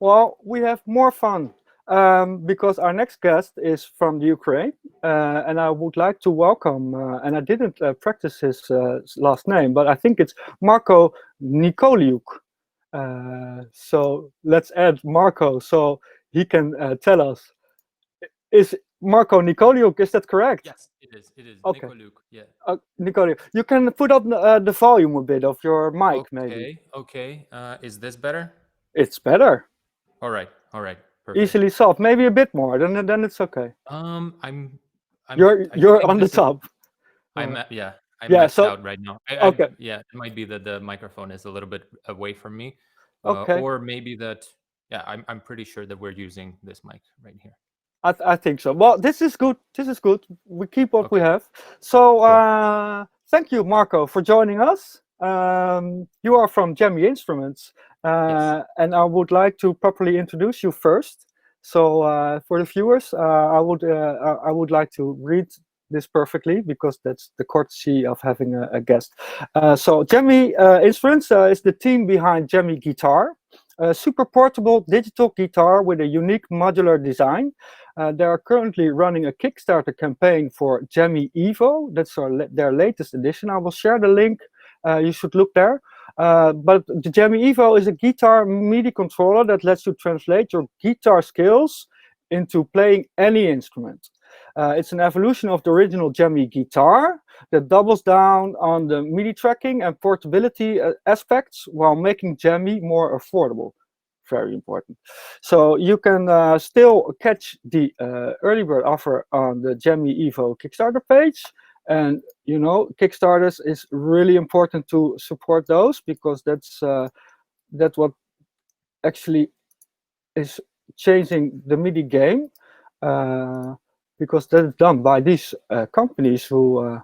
Well, we have more fun because our next guest is from the Ukraine, and I would like to welcome. And I didn't practice his last name, but I think it's Marko Nykoliuk. So let's add Marko so he can tell us. Is Marko Nykoliuk? Is that correct? Yes, it is. It is Okay, Nykoliuk. Yeah. Nykoliuk, you can put up the volume a bit of your mic, maybe. Okay. Okay. Is this better? It's better, All right. All right. Perfect. easily solved. Maybe a bit more, then it's okay. I'm. I You're think on the this is. top. I'm. Yeah. I'm Yeah. maxed So out right now. okay, Yeah. It might be that the microphone is a little bit away from me, okay. or maybe that. Yeah. I'm pretty sure that we're using this mic right here. I think so. Well, this is good. This is good. We keep what we Okay. have. So Cool. thank you, Marko, for joining us. You are from Jammy Instruments, Yes. and I would like to properly introduce you first. So for the viewers, I would like to read this perfectly because that's the courtesy of having a guest. So Jammy Instruments is the team behind Jammy Guitar, a super portable digital guitar with a unique modular design. They are currently running a Kickstarter campaign for Jammy EVO. That's their latest edition. I will share the link. You should look there. But the Jammy EVO is a guitar MIDI controller that lets you translate your guitar skills into playing any instrument. It's an evolution of the original Jammy Guitar that doubles down on the MIDI tracking and portability aspects while making Jammy more affordable. Very important. So you can still catch the early bird offer on the Jammy EVO Kickstarter page. And you know, Kickstarters is really important to support those because that's what actually is changing the MIDI game. Uh, because that is done by these companies who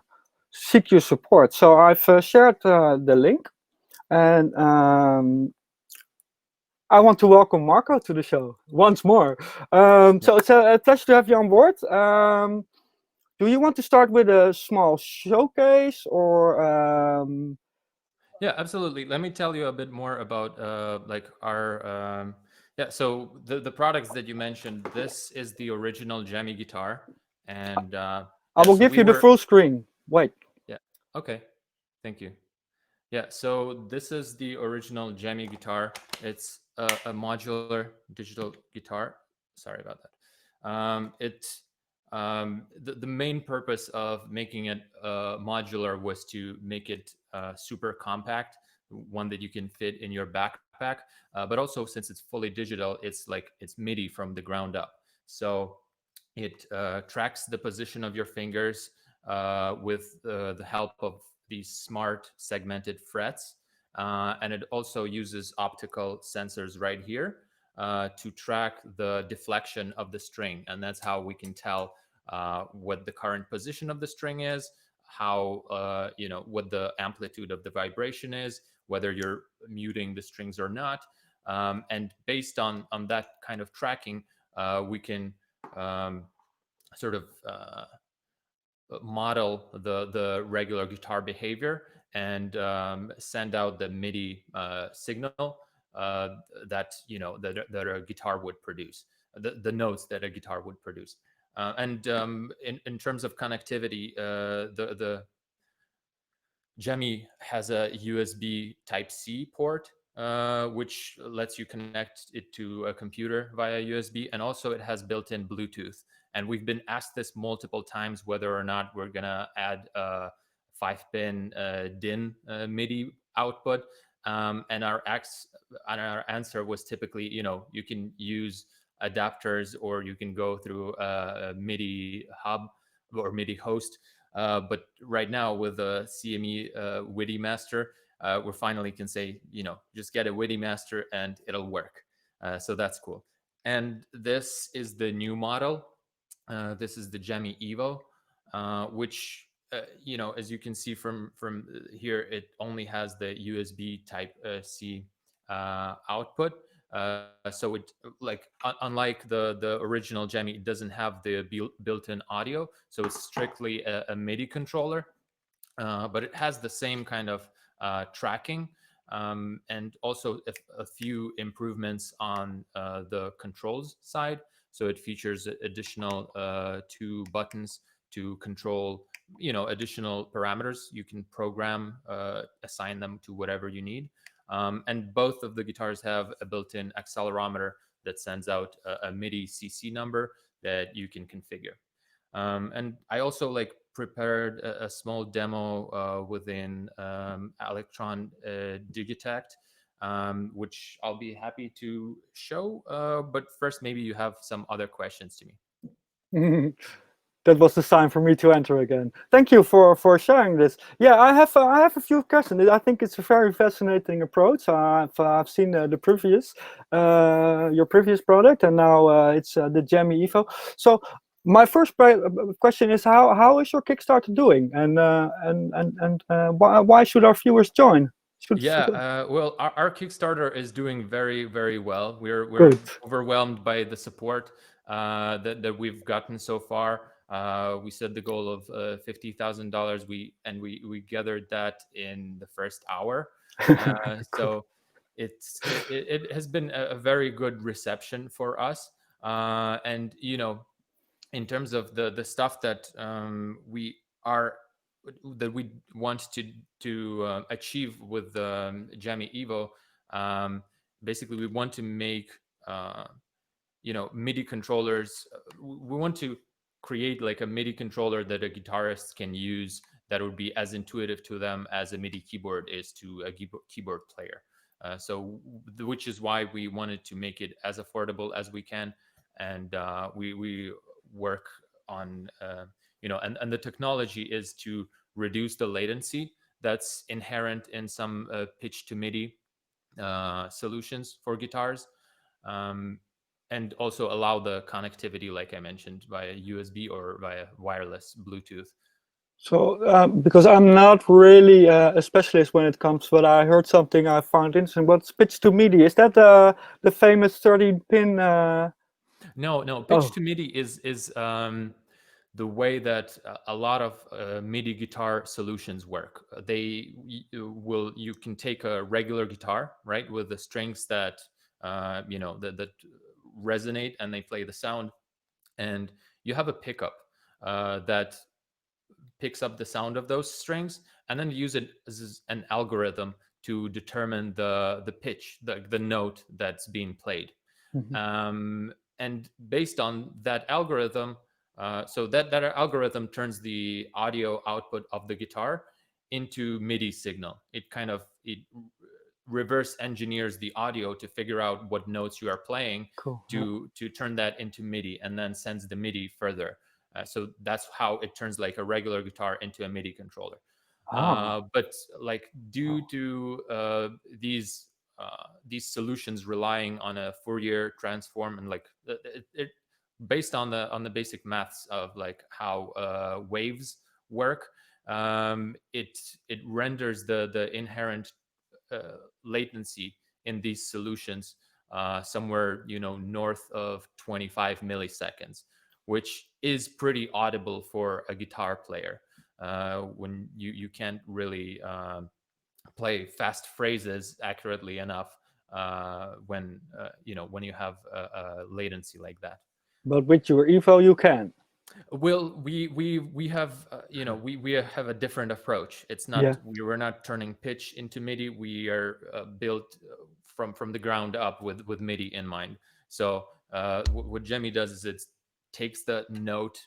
seek your support. So I've shared the link, and I want to welcome Marko to the show once more. Yeah. So it's a pleasure to have you on board. Do you want to start with a small showcase or? Yeah, absolutely. Let me tell you a bit more about like our yeah. So the products that you mentioned, this is the original Jammy guitar, and I yeah. will So give we you the were full screen. Wait. yeah. Okay, thank you. Yeah. So this is the original Jammy guitar. It's a modular digital guitar. Sorry about that. The main purpose of making it modular was to make it super compact, one that you can fit in your backpack. But also, since it's fully digital, it's MIDI from the ground up. So it tracks the position of your fingers with the help of these smart segmented frets. And it also uses optical sensors right here to track the deflection of the string. And that's how we can tell what the current position of the string is, how, what the amplitude of the vibration is, whether you're muting the strings or not. And based on that kind of tracking, we can um, sort of model the regular guitar behavior and send out the MIDI signal that that a guitar would produce, the notes that a guitar would produce. And in terms of connectivity, the Jammy has a USB Type C port, which lets you connect it to a computer via USB, and also it has built-in Bluetooth. And we've been asked this multiple times whether or not we're gonna add a 5-pin DIN MIDI output. And our answer was typically, you can use adapters or you can go through a MIDI hub or MIDI host. But right now with the CME WIDI master, we finally can say, just get a WIDI master and it'll work. So that's cool. And this is the new model. This is the Jammy EVO, which as you can see from here, it only has the USB Type C output. So it unlike the original Jammy, it doesn't have the built-in audio, so it's strictly a MIDI controller. But it has the same kind of tracking. and also a few improvements on the controls side. So it features additional 2 buttons to control, additional parameters. You can program, assign them to whatever you need. And both of the guitars have a built-in accelerometer that sends out a MIDI CC number that you can configure. And I also prepared a small demo within Electron Digitect, which I'll be happy to show. But first, maybe you have some other questions to me. That was the sign for me to enter again. Thank you for sharing this. Yeah, I have a few questions. I think it's a very fascinating approach. I've seen the previous your previous product, and now it's the Jammy EVO. So my first question is how is your Kickstarter doing, and why should our viewers join? Well, our Kickstarter is doing very, very well. We're Good. overwhelmed by the support that we've gotten so far. We set the goal of $50,000. We gathered that in the first hour. So it has been a very good reception for us. And in terms of the stuff that we want to achieve with the Jammy EVO, basically we want to make MIDI controllers. We want to create a MIDI controller that a guitarist can use that would be as intuitive to them as a MIDI keyboard is to a keyboard player. Which is why we wanted to make it as affordable as we can, and we work on and the technology is to reduce the latency that's inherent in some pitch to MIDI solutions for guitars, and also allow the connectivity, like I mentioned, via USB or via wireless Bluetooth. So, because I'm not really a specialist when it comes, but I heard something I found interesting. What's pitch to MIDI? Is that the famous 13-pin? No. Pitch to MIDI is the way that a lot of MIDI guitar solutions work. You can take a regular guitar, right, with the strings that that resonate and they play the sound, and you have a pickup that picks up the sound of those strings, and then use it as an algorithm to determine the pitch, the note that's being played. And based on that algorithm, so that algorithm turns the audio output of the guitar into MIDI signal. It reverse engineers the audio to figure out what notes you are playing. Cool. to turn that into MIDI, and then sends the MIDI further. So that's how it turns a regular guitar into a MIDI controller. But due to these solutions relying on a Fourier transform, and it based on the basic maths of how waves work, it renders the inherent latency in these solutions somewhere north of 25 milliseconds, which is pretty audible for a guitar player when you can't really play fast phrases accurately enough when you have a latency like that. But with your EVO you can. Well, we have we have a different approach. It's not we're not turning pitch into MIDI. We are built from the ground up with MIDI in mind. So what Jammy does is it takes the note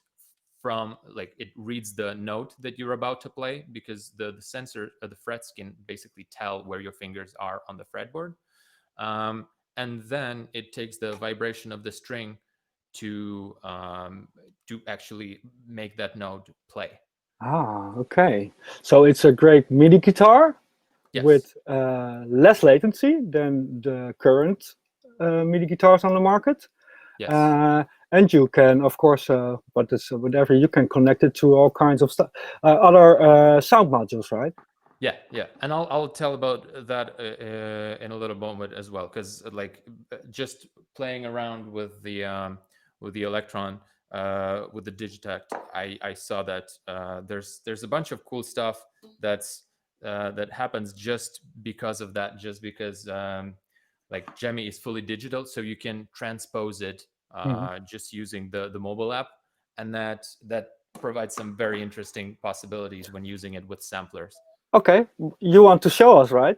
from it reads the note that you're about to play, because the sensor the frets can basically tell where your fingers are on the fretboard, and then it takes the vibration of the string to actually make that note play. Okay. So it's a great MIDI guitar. Yes. With less latency than the current MIDI guitars on the market. Yes. And you can, of course, whatever, you can connect it to all kinds of stuff, other sound modules, right? Yeah. And I'll tell about that in a little moment as well, because just playing around with the Electron, with the Digitect, I saw that there's a bunch of cool stuff that's that happens just because of that, just because like Jammie is fully digital, so you can transpose it just using the mobile app, and that provides some very interesting possibilities when using it with samplers. Okay, you want to show us, right?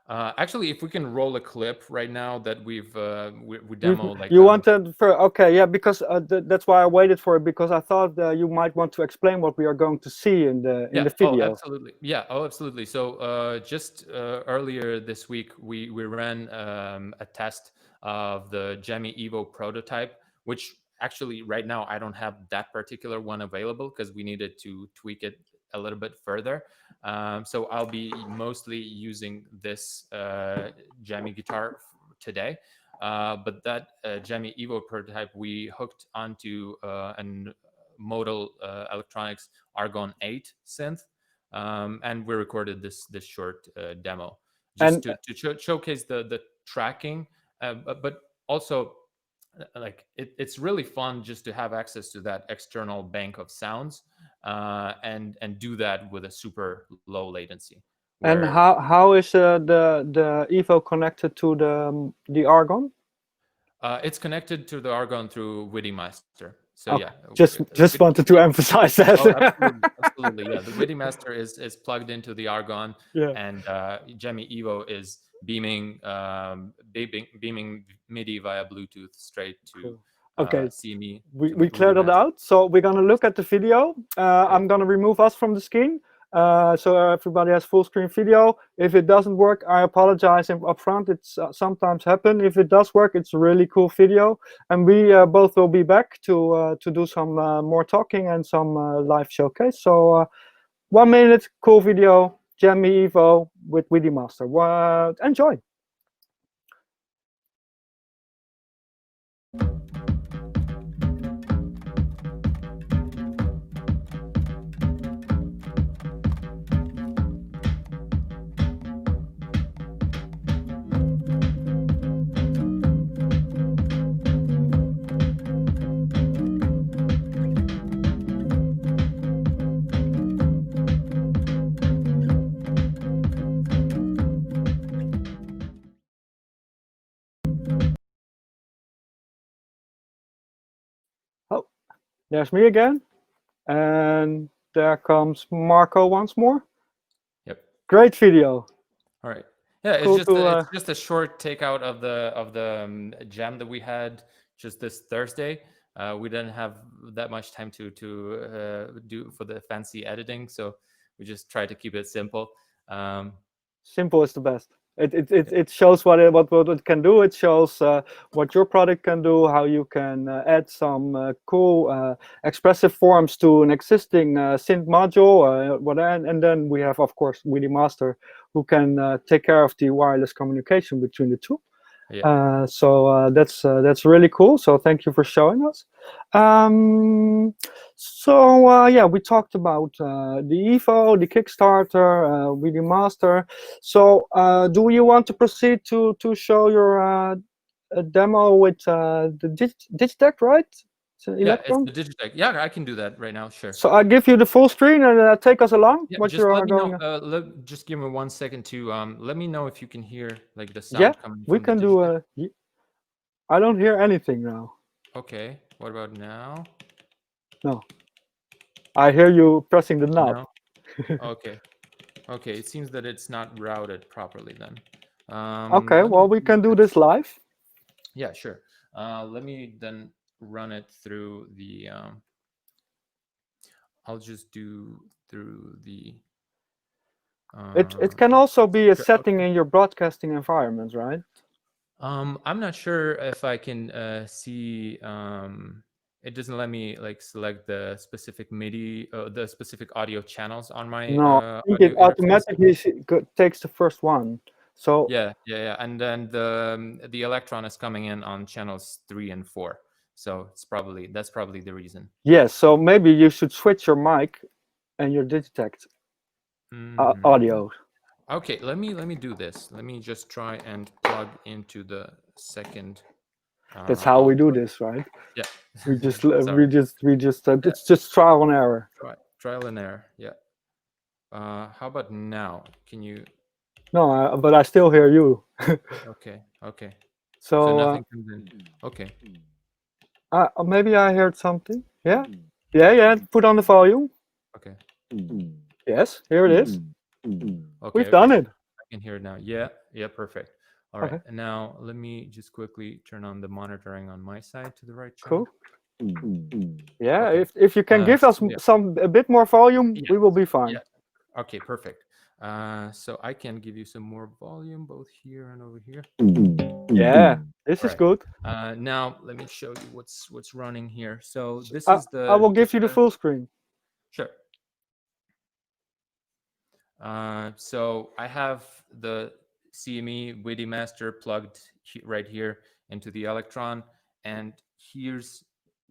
Actually, if we can roll a clip right now that we demoed, like you wanted for okay, yeah, because that's why I waited for it, because I thought you might want to explain what we are going to see in the video. Oh, absolutely. Yeah. Oh, absolutely. So just earlier this week, we ran a test of the Jammy EVO prototype, which actually right now I don't have that particular one available because we needed to tweak it a little bit further. So I'll be mostly using this Jammy guitar today. But that Jammy EVO prototype we hooked onto an Modal Electronics Argon 8 synth, and we recorded this short demo just to showcase the tracking, but also like it's really fun just to have access to that external bank of sounds and do that with a super low latency. And how is the Evo connected to the Argon? It's connected to the Argon through WIDI Master. So okay. Yeah, just wanted to emphasize that. Oh, absolutely. Yeah, the WIDI Master is plugged into the Argon, and Jammy EVO is beaming MIDI via Bluetooth straight to CME. We cleared it out, so we're gonna look at the video. I'm gonna remove us from the screen. So everybody has full screen video. If it doesn't work, I apologize up front. It's sometimes happen. If it does work, it's a really cool video, and we both will be back to do some more talking and some live showcase. So 1 minute, cool video, Jammy EVO with WIDI Master. Enjoy. Oh, there's me again, and there comes Marko once more. Yep. Great video. All right. Yeah, cool it's just a short takeout of the jam that we had just this Thursday. We didn't have that much time to do for the fancy editing, so we just try to keep it simple. Simple is the best. It shows what it can do. It shows what your product can do, how you can add some cool expressive forms to an existing synth module, and then we have, of course, WIDI Master, who can take care of the wireless communication between the two. Yeah. So that's really cool. So thank you for showing us. Yeah, we talked about the EVO, the Kickstarter, WIDI Master. So do you want to proceed to show your demo with the Digitech, right? Yeah, it's the Digitech. Yeah, I can do that right now. Sure. So I give you the full screen and take us along. Yeah, what just let me know. Just give me 1 second to let me know if you can hear like the sound coming. We can do. I don't hear anything now. Okay. What about now? No. I hear you pressing the knob. No? Okay. Okay. It seems that it's not routed properly then. Okay. Well, we can do this live. Yeah. Sure. Let me then run it through the. I'll just do through the. It can also be a setting in your broadcasting environment, right? I'm not sure if I can see. It doesn't let me like select the specific MIDI, the specific audio channels on my. No, I think it automatically takes the first one. So yeah, and then the electron is coming in on channels 3 and 4. So that's probably the reason. Yeah, so maybe you should switch your mic and your Digitech audio. Okay, let me do this. Let me just try and plug into the second. That's how we do this, right? Yeah. We just it's just trial and error. Trial and error. Yeah. How about now? Can you? No, but I still hear you. Okay. Okay. So So nothing comes in. Okay. maybe I heard something. Yeah, yeah. Put on the volume. Okay. Yes, here it is. Okay. We've done Okay. it. I can hear it now. Yeah. Yeah. Perfect. All right. Okay, And now let me just quickly turn on the monitoring on my side to the right channel. cool. Yeah, Okay. if you can give us So, yeah. a bit more volume, Yeah. we will be fine. Yeah. Okay. Perfect. So I can give you some more volume both here and over here. Yeah, this All is right. good. Now let me show you what's running here. So this I, is I the will give you the full screen. Sure. So I have the CME WIDI master plugged right here into the Electron, and here's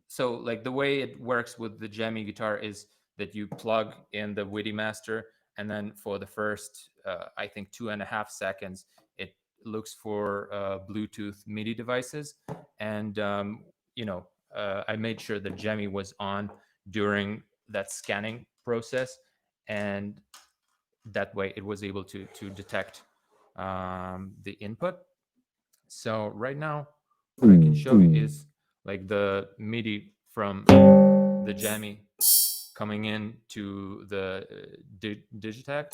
so like the way it works with the Jammie guitar is that you plug in the WIDI master, and then for the first I think 2.5 seconds it looks for Bluetooth MIDI devices, and I made sure that Jammie was on during that scanning process, and that way it was able to detect the input. So right now what I can show you is like the MIDI from the Jammie coming in to the Digitech.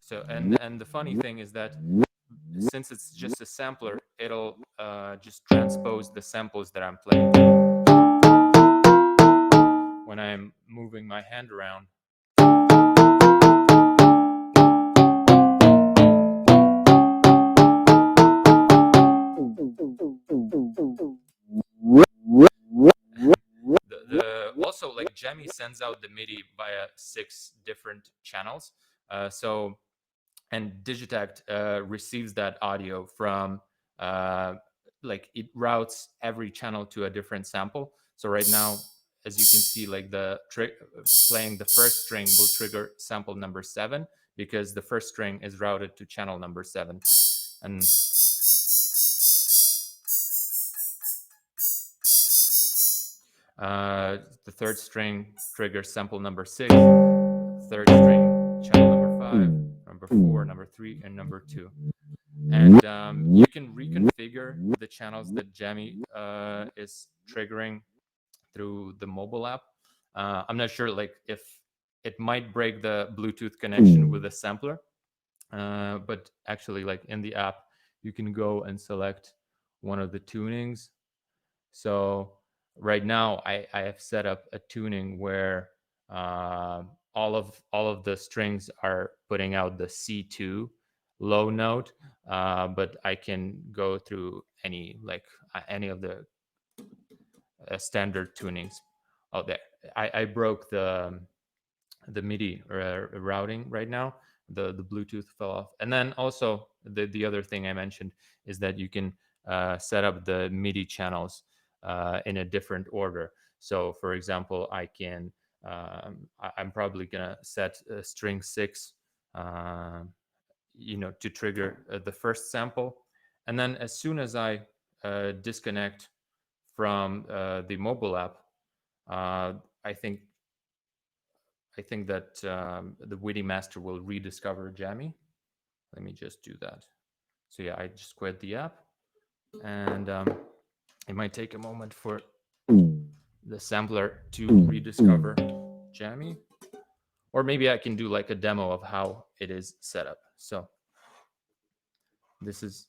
So and the funny thing is that since it's just a sampler, it'll just transpose the samples that I'm playing. When I'm moving my hand around, also like Jammie sends out the MIDI via 6 different channels. So and Digitect receives that audio from like it routes every channel to a different sample. So right now, as you can see, like the playing the first string will trigger sample number 7 because the first string is routed to channel number 7, and the third string triggers sample number 6, third string channel number 5, number 4, number 3, and number 2. And you can reconfigure the channels that Jammie is triggering through the mobile app. I'm not sure like if it might break the Bluetooth connection with the sampler, but actually like in the app you can go and select one of the tunings. So right now I have set up a tuning where all of the strings are putting out the C2 low note, but I can go through any of the standard tunings out there. I broke the MIDI routing right now. The Bluetooth fell off, and then also the other thing I mentioned is that you can set up the MIDI channels in a different order. So, for example, I can I'm probably gonna set string 6, to trigger the first sample, and then as soon as I disconnect from the mobile app, I think that the WIDI master will rediscover Jammie. Let me just do that. So yeah, I just quit the app, and it might take a moment for the sampler to rediscover Jammie, or maybe I can do like a demo of how it is set up. So this is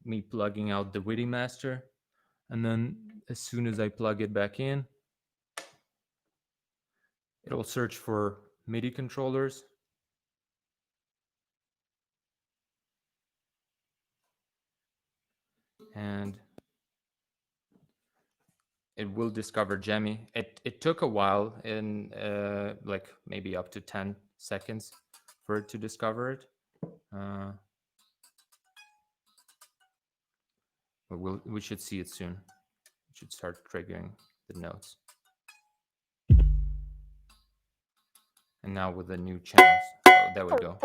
me plugging out the WIDI master, and then as soon as I plug it back in, it'll search for MIDI controllers. And it will discover Jammie. It took a while, in like maybe up to 10 seconds for it to discover it. But we should see it soon. It should start triggering the notes. And now with the new channels. Oh, there we go.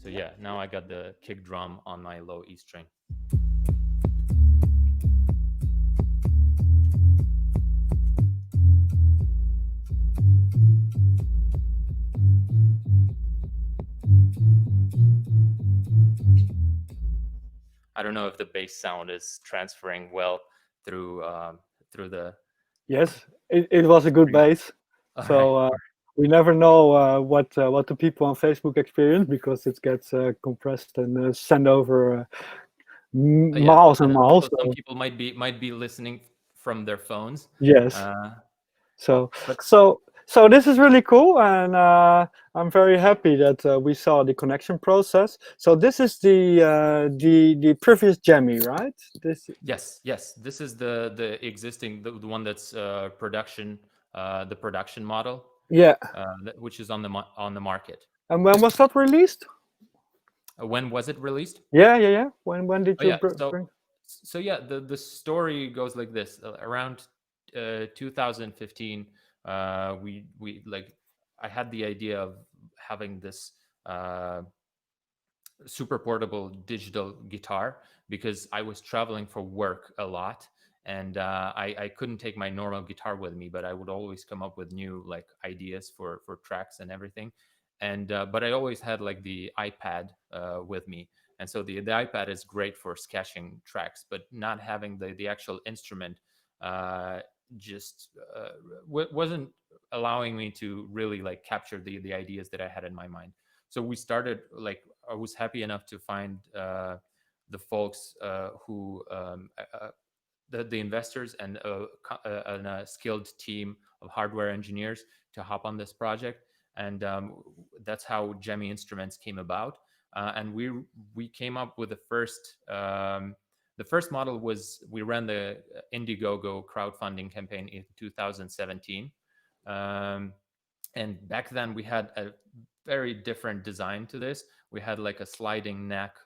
So yeah, now I got the kick drum on my low E string. I don't know if the bass sound is transferring well through the. Yes, it was a good bass. All So right. we never know what the people on Facebook experience, because it gets compressed and sent over Yeah, miles and miles. some So, people might be listening from their phones. yes. So But so this is really cool, and I'm very happy that we saw the connection process. So this is the previous Jammy, right? This. yes, this is the existing the one that's production the production model. Yeah. Which is on the market. And when was that released? When was it released? Yeah. When did Oh you yeah, bring? so yeah, the story goes like this. Around 2015, we like I had the idea of having this super portable digital guitar because I was traveling for work a lot, and I couldn't take my normal guitar with me, but I would always come up with new like ideas for tracks and everything. And but I always had like the iPad with me, and so the iPad is great for sketching tracks, but not having the actual instrument uh, just wasn't allowing me to really like capture the ideas that I had in my mind. So we started like I was happy enough to find the folks who the investors and a skilled team of hardware engineers to hop on this project, and that's how Jammy Instruments came about. And we came up with the first. The first model was we ran the Indiegogo crowdfunding campaign in 2017. Um, and back then we had a very different design to this. We had like a sliding neck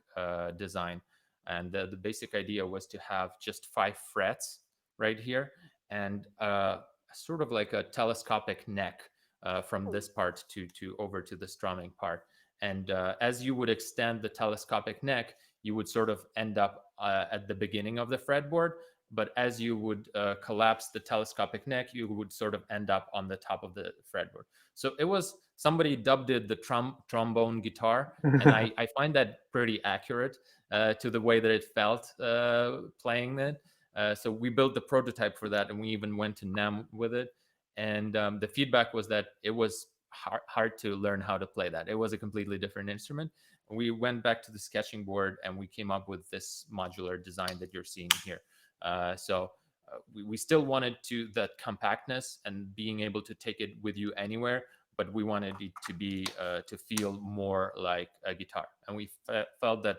design, and the basic idea was to have just 5 frets right here, and sort of like a telescopic neck from this part to over to the strumming part. And as you would extend the telescopic neck, you would sort of end up at the beginning of the fretboard, but as you would collapse the telescopic neck, you would sort of end up on the top of the fretboard. So it was somebody dubbed it the trombone guitar, and I find that pretty accurate to the way that it felt playing it. So we built the prototype for that, and we even went to NAMM with it. And the feedback was that it was hard to learn how to play that. It was a completely different instrument. We went back to the sketching board, and we came up with this modular design that you're seeing here. We still wanted to that compactness and being able to take it with you anywhere, but we wanted it to be to feel more like a guitar. And we felt that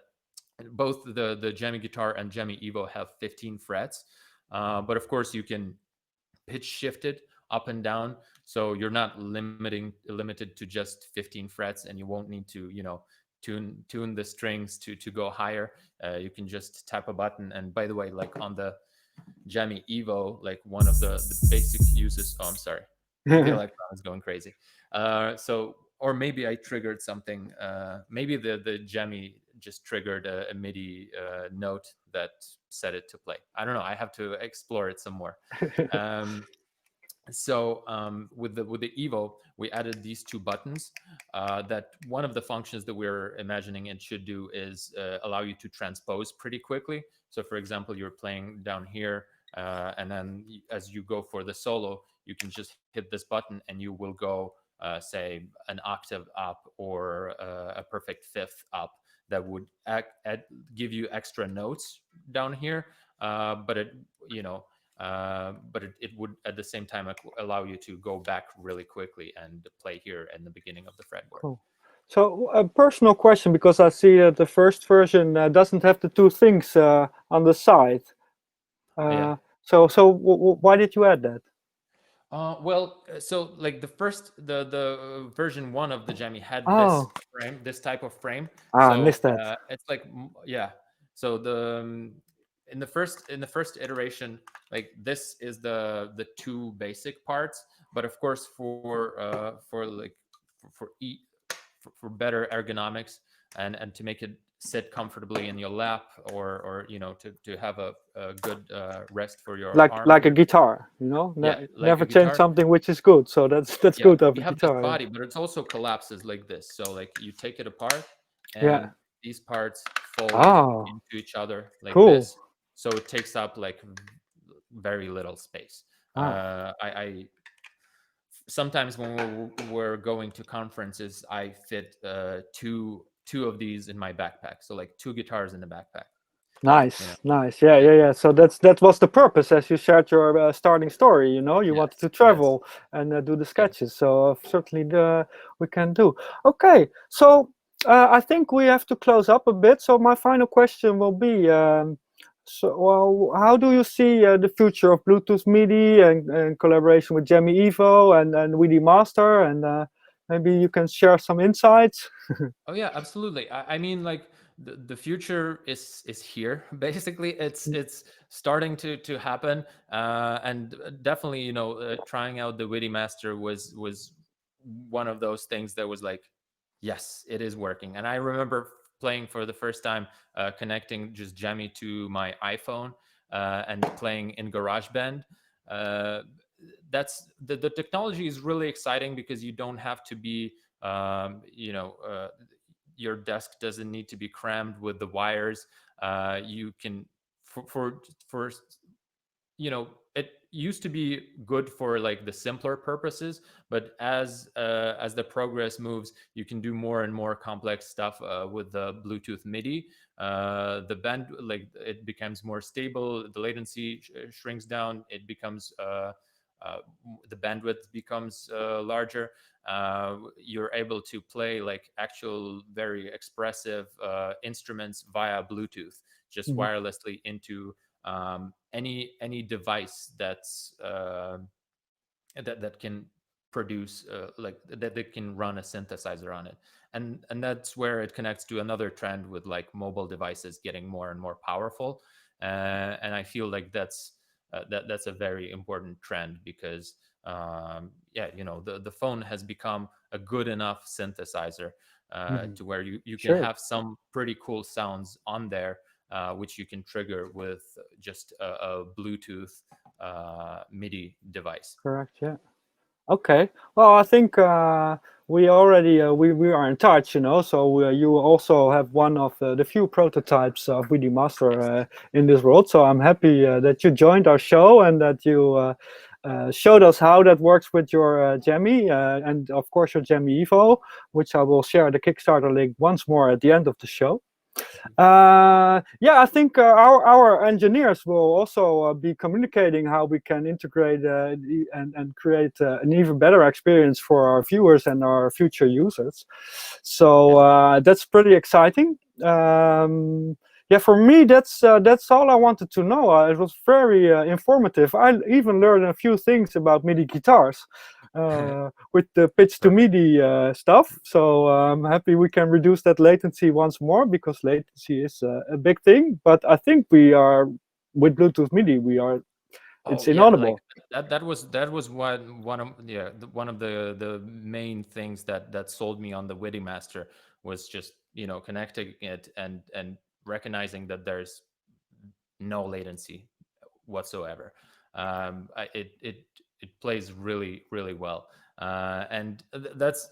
both the Jammy Guitar and Jammy EVO have 15 frets, but of course you can pitch shift it up and down, so you're not limited to just 15 frets, and you won't need to tune the strings to go higher. You can just tap a button. And by the way, like on the Jammy EVO, like one of the basic uses. Oh, I'm sorry, the electron is going crazy. So, or maybe I triggered something. Maybe the Jammy just triggered a MIDI note that set it to play. I don't know. I have to explore it some more. So with the Evo, we added these 2 buttons. That one of the functions that we're imagining it should do is allow you to transpose pretty quickly. So for example, you're playing down here, and then as you go for the solo, you can just hit this button and you will go say an octave up or a perfect fifth up. That would give you extra notes down here, but it it would at the same time allow you to go back really quickly and play here in the beginning of the fretboard. Cool. So a personal question, because I see that the first version doesn't have the 2 things on the side. Yeah. So why did you add that? Well, so like the version 1 of the Jammy had Oh. this type of frame. I So missed that. it's like yeah. So the in the first iteration, like this is the 2 basic parts, but of course for better ergonomics, and to make it sit comfortably in your lap, or to have a good rest for your arm like a here. guitar, you know. Yeah, like a Never change guitar. something which is good. So that's Yeah, good of we a have this guitar. body, but it's also collapses like this. So like you take it apart, Yeah. and these parts fold Oh, into each other like cool. this. So it takes up like very little space. Ah, I sometimes when we're going to conferences, I fit two of these in my backpack. So like two guitars in the backpack. You know. nice, nice. Yeah, Yeah. yeah, yeah. So that was the purpose, as you shared your starting story. You know, you wanted Yes. to Yes. travel and do the Yes. sketches. So certainly we can do. Okay, so I think we have to close up a bit. So my final question will be. So, well, how do you see the future of Bluetooth MIDI and collaboration with Jammy EVO and WIDI Master? And maybe you can share some insights. Oh yeah, absolutely. I mean, like the future is here. Basically, it's starting to happen, and definitely, trying out the WIDI Master was one of those things that was like, yes, it is working. And I remember playing for the first time, connecting just Jammy to my iPhone, and playing in GarageBand. Uh, the technology is really exciting because you don't have to be your desk doesn't need to be crammed with the wires. You can for it used to be good for like the simpler purposes, but as the progress moves, you can do more and more complex stuff with the Bluetooth MIDI. The band, like, it becomes more stable, the latency shrinks down, it becomes uh, the bandwidth becomes larger. You're able to play like actual very expressive instruments via Bluetooth, just Mhm, wirelessly into any device that can produce that can run a synthesizer on it. And that's where it connects to another trend with like mobile devices getting more and more powerful. And I feel like that's a very important trend, because yeah, the phone has become a good enough synthesizer, mhm. to where you can Sure. have some pretty cool sounds on there, which you can trigger with just a Bluetooth MIDI device. Correct. Yeah. Okay. Well, I think we already we are in touch, you know. So you also have one of the few prototypes of WIDI Master Yes. in this world. So I'm happy that you joined our show and that you showed us how that works with your Jammy and of course your Jammy EVO, which I will share the Kickstarter link once more at the end of the show. Yeah, I think our engineers will also be communicating how we can integrate and create an even better experience for our viewers and our future users. So Yes. that's pretty exciting. Yeah, for me, that's all I wanted to know. It was very informative. I even learned a few things about MIDI guitars with the pitch to Perfect. MIDI stuff. So I'm happy we can reduce that latency once more, because latency is a big thing. But I think we are with Bluetooth MIDI, it's Oh yeah, like inaudible. that was one of yeah one of the main things that sold me on the WIDI Master, was just connecting it and recognizing that there's no latency whatsoever. It plays really really well, and that's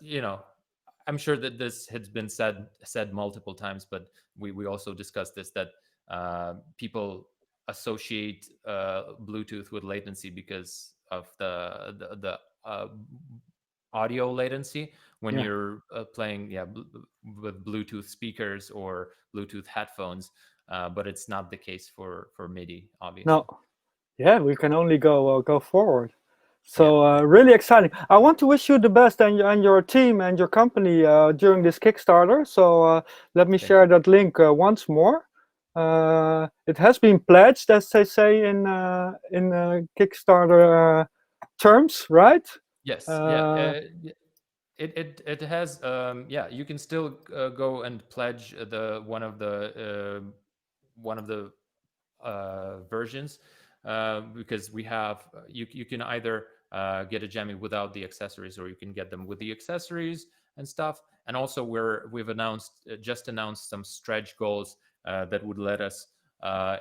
I'm sure that this has been said multiple times, but we also discussed this, that people associate Bluetooth with latency because of the audio latency when Yeah. you're playing, yeah, with Bluetooth speakers or Bluetooth headphones, but it's not the case for MIDI, No. obviously. Yeah, we can only go forward. Yeah, So really exciting. I want to wish you the best and your team and your company during this Kickstarter. So let me thank share you. that link once more. It has been pledged, as they say in Kickstarter terms, right? Yes, yeah. Uh, It has, yeah, you can still go and pledge the one of the versions, because we have, you can either get a Jammy without the accessories, or you can get them with the accessories and stuff. And also we've just announced some stretch goals that would let us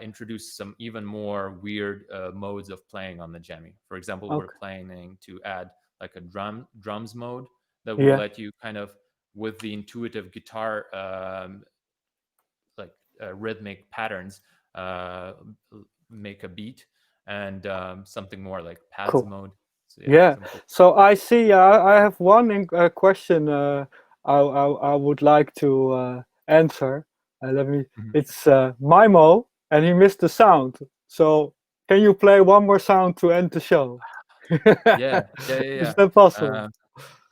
introduce some even more weird modes of playing on the Jammy. For example, we're planning to add like a drums mode that will let you kind of, with the intuitive guitar rhythmic patterns, make a beat, and something more like pads mode. So, yeah. So I see. I have one question. I would like to answer. Let me. It's Mimo, and he missed the sound. So can you play one more sound to end the show? Yeah. Is that possible?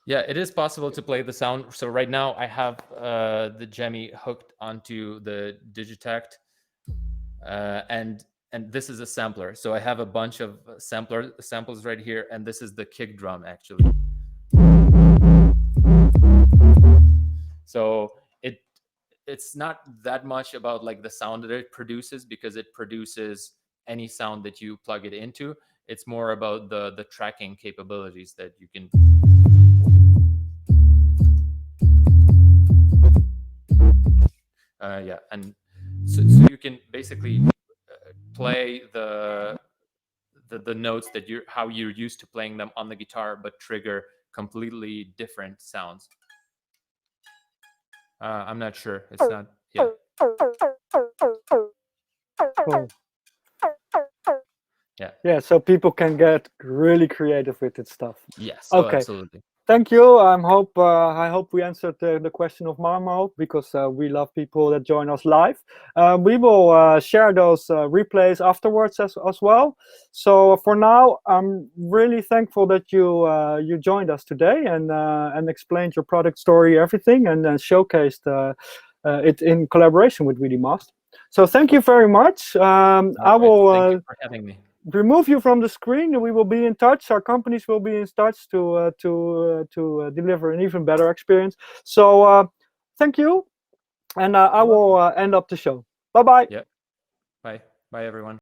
Yeah, it is possible to play the sound. So right now I have the Jammy hooked onto the Digitakt, and this is a sampler. So I have a bunch of samples right here, and this is the kick drum actually. So it's not that much about like the sound that it produces, because it produces any sound that you plug it into. It's more about the tracking capabilities that you can. Yeah, and so you can basically play the notes that how you're used to playing them on the guitar, but trigger completely different sounds. I'm not sure. It's not. Yeah. Cool. Yeah. Yeah. So people can get really creative with it stuff. Yes. Okay. Oh, absolutely. Thank you. I hope we answered the question of Marmo, because we love people that join us live. We will share those replays afterwards as well. So for now, I'm really thankful that you joined us today and explained your product story, everything, and showcased it in collaboration with WIDI Master. So thank you very much. I will. Thank you for having me. Remove you from the screen, and we will be in touch. Our companies will be in touch to deliver an even better experience. So thank you, and I will end up the show. Bye bye. Yeah. Bye everyone.